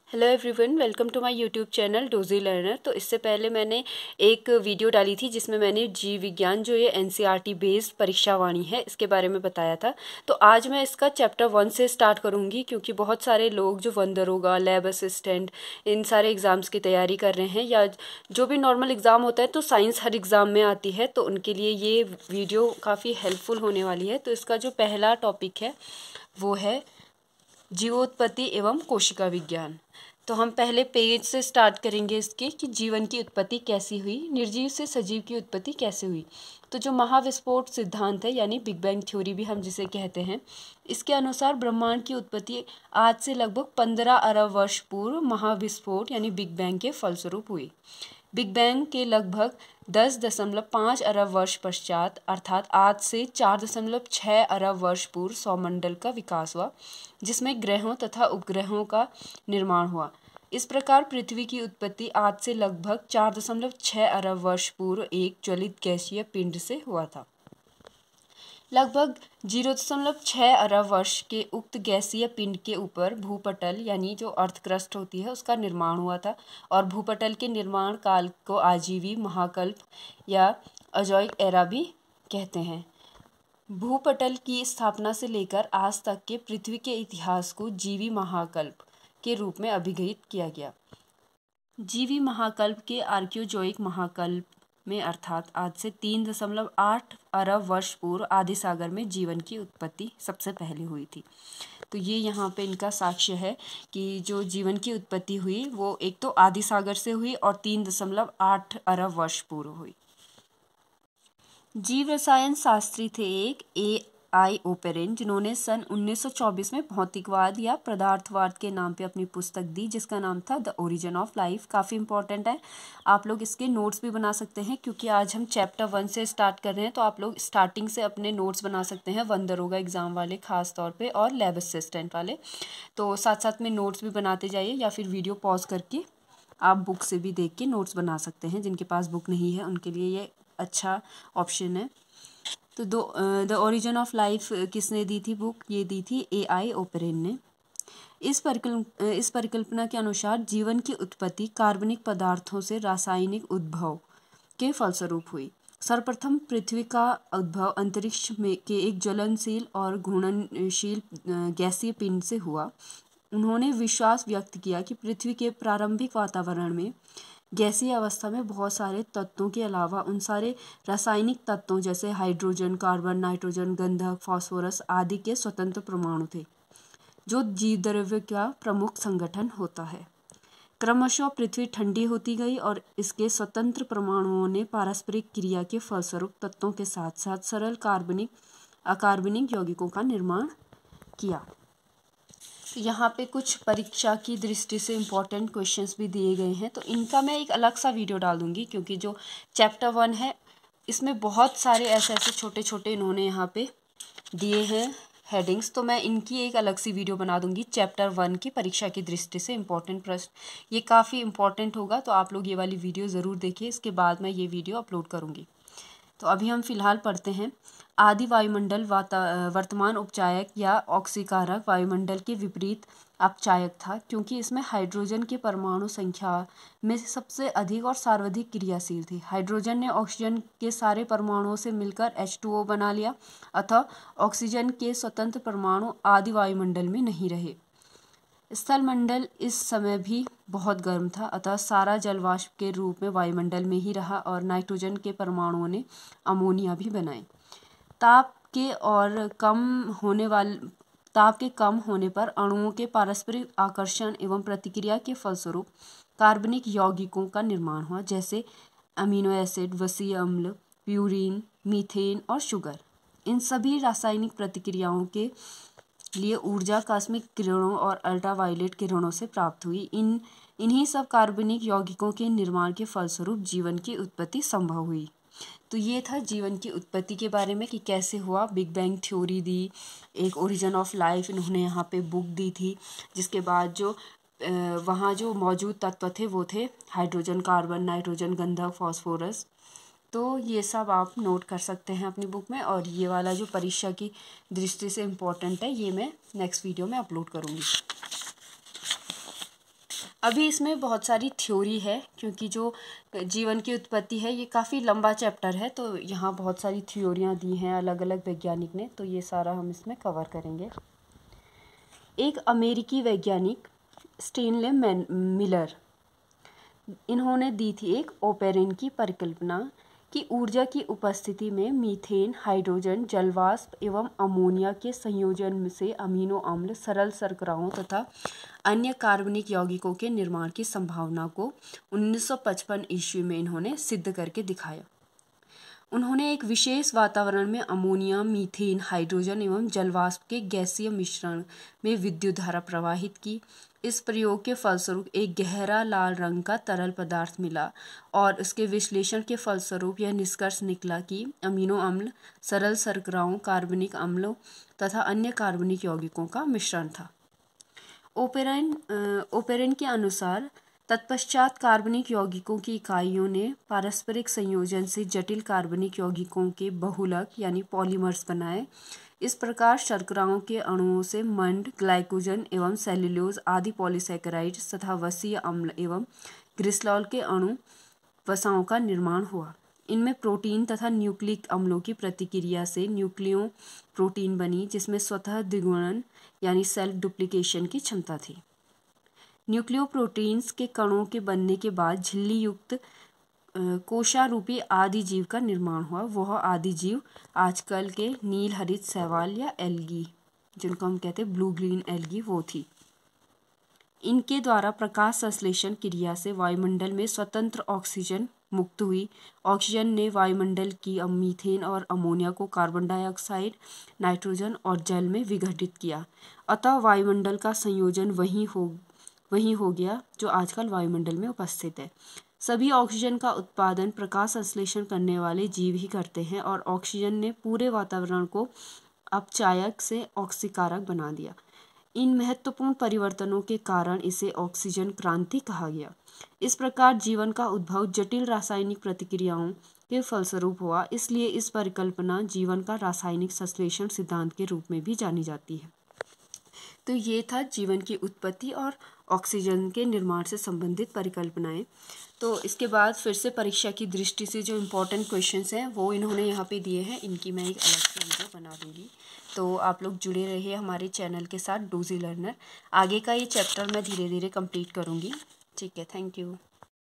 Hello everyone, welcome to my YouTube channel Dozy Learner. तो इससे पहले मैंने एक वीडियो डाली थी जिसमें मैंने जीव विज्ञान जो ये एनसीईआरटी बेस्ड परीक्षावाणी है इसके बारे में बताया था। तो आज मैं इसका चैप्टर 1 से स्टार्ट करूँगी क्योंकि बहुत सारे लोग जो वन दरोगा, लैब असिस्टेंट, इन सारे एग्ज़ाम्स की तैयारी कर रहे हैं या जो भी नॉर्मल एग्ज़ाम होता है तो साइंस हर एग्ज़ाम में आती है, तो उनके लिए ये वीडियो काफ़ी हेल्पफुल होने वाली है। तो इसका जो पहला टॉपिक है वो है जीवोत्पत्ति एवं कोशिका विज्ञान। तो हम पहले पेज से स्टार्ट करेंगे इसके कि जीवन की उत्पत्ति कैसी हुई, निर्जीव से सजीव की उत्पत्ति कैसे हुई। तो जो महाविस्फोट सिद्धांत है यानी बिग बैंग थ्योरी भी हम जिसे कहते हैं, इसके अनुसार ब्रह्मांड की उत्पत्ति आज से लगभग 15 अरब वर्ष पूर्व महाविस्फोट यानी बिग बैंग के फलस्वरूप हुई। बिग बैंग के लगभग 10.5 अरब वर्ष पश्चात अर्थात आज से 4.6 अरब वर्ष पूर्व सौरमंडल का विकास हुआ, जिसमें ग्रहों तथा उपग्रहों का निर्माण हुआ। इस प्रकार पृथ्वी की उत्पत्ति आज से लगभग 4.6 अरब वर्ष पूर्व एक ज्वलित गैसीय पिंड से हुआ था। लगभग 0.6 अरब वर्ष के उक्त गैसीय पिंड के ऊपर भूपटल यानी जो अर्थ क्रस्ट होती है उसका निर्माण हुआ था, और भूपटल के निर्माण काल को आजीवी महाकल्प या अजोइक एरा भी कहते हैं। भूपटल की स्थापना से लेकर आज तक के पृथ्वी के इतिहास को जीवी महाकल्प के रूप में अभिहित किया गया। जीवी महाकल्प के आर्कियोजोइक महाकल्प में अर्थात आज से 3.8 अरब वर्ष पूर्व आदि सागर में जीवन की उत्पत्ति सबसे पहले हुई थी। तो ये यहाँ पे इनका साक्ष्य है कि जो जीवन की उत्पत्ति हुई वो एक तो आदि सागर से हुई और 3.8 अरब वर्ष पूर्व हुई। जीव रसायन शास्त्री थे एक A.I. ओपेरिन, जिन्होंने सन 1924 में भौतिकवाद या पदार्थवाद के नाम पे अपनी पुस्तक दी जिसका नाम था द ओरिजिन ऑफ लाइफ। काफ़ी इंपॉर्टेंट है, आप लोग इसके नोट्स भी बना सकते हैं क्योंकि आज हम चैप्टर 1 से स्टार्ट कर रहे हैं। तो आप लोग स्टार्टिंग से अपने नोट्स बना सकते हैं, वन दरोगा एग्ज़ाम वाले खास तौर पे और लैब असिस्टेंट वाले। तो साथ साथ में नोट्स भी बनाते जाइए या फिर वीडियो पॉज करके आप बुक से भी देख के नोट्स बना सकते हैं। जिनके पास बुक नहीं है उनके लिए ये अच्छा ऑप्शन है। तो द ओरिजिन ऑफ लाइफ किसने दी थी बुक? ये दी थी A.I. ओपेरिन ने। इस परिकल्पना के अनुसार जीवन की उत्पत्ति कार्बनिक पदार्थों से रासायनिक उद्भव के फलस्वरूप हुई। सर्वप्रथम पृथ्वी का उद्भव अंतरिक्ष में के एक ज्वलनशील और घूर्णनशील गैसीय पिंड से हुआ। उन्होंने विश्वास व्यक्त किया कि पृथ्वी के प्रारंभिक वातावरण में गैसीय अवस्था में बहुत सारे तत्वों के अलावा उन सारे रासायनिक तत्वों जैसे हाइड्रोजन, कार्बन, नाइट्रोजन, गंधक, फास्फोरस आदि के स्वतंत्र परमाणु थे, जो जीव द्रव्य का प्रमुख संगठन होता है। क्रमशः पृथ्वी ठंडी होती गई और इसके स्वतंत्र परमाणुओं ने पारस्परिक क्रिया के फलस्वरूप तत्वों के साथ साथ सरल कार्बनिक, अकार्बनिक यौगिकों का निर्माण किया। तो यहाँ पे कुछ परीक्षा की दृष्टि से इम्पोर्टेंट क्वेश्चंस भी दिए गए हैं, तो इनका मैं एक अलग सा वीडियो डाल दूँगी क्योंकि जो चैप्टर 1 है इसमें बहुत सारे ऐसे छोटे छोटे इन्होंने यहाँ पे दिए हैं हेडिंग्स। तो मैं इनकी एक अलग सी वीडियो बना दूँगी चैप्टर 1 की परीक्षा की दृष्टि से इम्पोर्टेंट प्रश्न। ये काफ़ी इम्पोर्टेंट होगा, तो आप लोग ये वाली वीडियो ज़रूर देखिए, इसके बाद मैं ये वीडियो अपलोड करूँगी। तो अभी हम फिलहाल पढ़ते हैं। आदि वायुमंडल वर्तमान उपचायक या ऑक्सीकारक वायुमंडल के विपरीत अपचायक था, क्योंकि इसमें हाइड्रोजन के परमाणु संख्या में सबसे अधिक और सर्वाधिक क्रियाशील थी। हाइड्रोजन ने ऑक्सीजन के सारे परमाणुओं से मिलकर H2O बना लिया, अतः ऑक्सीजन के स्वतंत्र परमाणु आदि वायुमंडल में नहीं रहे। स्थलमंडल इस समय भी बहुत गर्म था, अतः सारा जलवाष्प के रूप में वायुमंडल में ही रहा और नाइट्रोजन के परमाणुओं ने अमोनिया भी बनाए। ताप के कम होने पर अणुओं के पारस्परिक आकर्षण एवं प्रतिक्रिया के फलस्वरूप कार्बनिक यौगिकों का निर्माण हुआ, जैसे अमीनो एसिड, वसीय अम्ल, प्यूरीन, मीथेन और शुगर। इन सभी रासायनिक प्रतिक्रियाओं के लिए ऊर्जा कॉस्मिक किरणों और अल्ट्रावायलेट किरणों से प्राप्त हुई। इन्हीं सब कार्बनिक यौगिकों के निर्माण के फलस्वरूप जीवन की उत्पत्ति संभव हुई। तो ये था जीवन की उत्पत्ति के बारे में कि कैसे हुआ। बिग बैंग थ्योरी दी, एक ओरिजिन ऑफ लाइफ इन्होंने यहाँ पे बुक दी थी, जिसके बाद जो वहाँ जो मौजूद तत्व थे वो थे हाइड्रोजन, कार्बन, नाइट्रोजन, गंधक, फास्फोरस। तो ये सब आप नोट कर सकते हैं अपनी बुक में, और ये वाला जो परीक्षा की दृष्टि से इम्पोर्टेंट है ये मैं नेक्स्ट वीडियो में अपलोड करूँगी। अभी इसमें बहुत सारी थ्योरी है, क्योंकि जो जीवन की उत्पत्ति है ये काफ़ी लंबा चैप्टर है, तो यहाँ बहुत सारी थ्योरियाँ दी हैं अलग अलग वैज्ञानिक ने, तो ये सारा हम इसमें कवर करेंगे। एक अमेरिकी वैज्ञानिक स्टेनले मिलर, इन्होंने दी थी एक ओपेरिन की परिकल्पना कि ऊर्जा की उपस्थिति में मीथेन, हाइड्रोजन, जलवाष्प एवं अमोनिया के संयोजन से अमीनो अम्ल, सरल शर्कराओं तथा अन्य कार्बनिक यौगिकों के निर्माण की संभावना को 1955 ईस्वी में इन्होंने सिद्ध करके दिखाया। उन्होंने एक विशेष वातावरण में अमोनिया, मीथेन, हाइड्रोजन एवं जलवाष्प के गैसीय मिश्रण में विद्युत धारा प्रवाहित की। इस प्रयोग के फलस्वरूप एक गहरा लाल रंग का तरल पदार्थ मिला और उसके विश्लेषण के फलस्वरूप यह निष्कर्ष निकला कि अमीनो अम्ल सरल शर्कराओं, कार्बनिक अम्लों तथा अन्य कार्बनिक यौगिकों का मिश्रण था। ओपेरिन के अनुसार तत्पश्चात कार्बनिक यौगिकों की इकाइयों ने पारस्परिक संयोजन से जटिल कार्बनिक यौगिकों के बहुलक यानी पॉलीमर्स बनाए। इस प्रकार शर्कराओं के अणुओं से मंड, ग्लाइकोजन एवं सेल्यूलोज आदि पॉलीसैकेराइड्स तथा वसीय अम्ल एवं ग्लिसरॉल के अणु वसाओं का निर्माण हुआ। इनमें प्रोटीन तथा न्यूक्लिक अम्लों की प्रतिक्रिया से न्यूक्लियो प्रोटीन बनी, जिसमें स्वतः द्विगुणन यानी सेल्फ डुप्लीकेशन की क्षमता थी। न्यूक्लियोप्रोटीन्स के कणों के बनने के बाद झिल्ली युक्त कोशारूपी आदि जीव का निर्माण हुआ। वह आदि जीव आजकल के नील हरित शैवाल या एल्गी, जिनको हम कहते हैं ब्लू ग्रीन एल्गी, वो थी। इनके द्वारा प्रकाश संश्लेषण क्रिया से वायुमंडल में स्वतंत्र ऑक्सीजन मुक्त हुई। ऑक्सीजन ने वायुमंडल की मीथेन और अमोनिया को कार्बन डाइऑक्साइड, नाइट्रोजन और जल में विघटित किया। अतः वायुमंडल का संयोजन वही हो गया जो आजकल वायुमंडल में उपस्थित है। सभी ऑक्सीजन का उत्पादन प्रकाश संश्लेषण करने वाले जीव ही करते हैं और ऑक्सीजन ने पूरे वातावरण को अपचायक से ऑक्सीकारक बना दिया। इन महत्वपूर्ण परिवर्तनों के कारण इसे ऑक्सीजन क्रांति कहा गया। इस प्रकार जीवन का उद्भव जटिल रासायनिक प्रतिक्रियाओं के फलस्वरूप हुआ, इसलिए इस परिकल्पना जीवन का रासायनिक संश्लेषण सिद्धांत के रूप में भी जानी जाती है। तो ये था जीवन की उत्पत्ति और ऑक्सीजन के निर्माण से संबंधित परिकल्पनाएं। तो इसके बाद फिर से परीक्षा की दृष्टि से जो इम्पोर्टेंट क्वेश्चंस हैं वो इन्होंने यहाँ पे दिए हैं, इनकी मैं एक अलग से वीडियो बना दूँगी। तो आप लोग जुड़े रहिए हमारे चैनल के साथ, डूजी लर्नर। आगे का ये चैप्टर मैं धीरे धीरे कंप्लीट करूँगी। ठीक है, थैंक यू।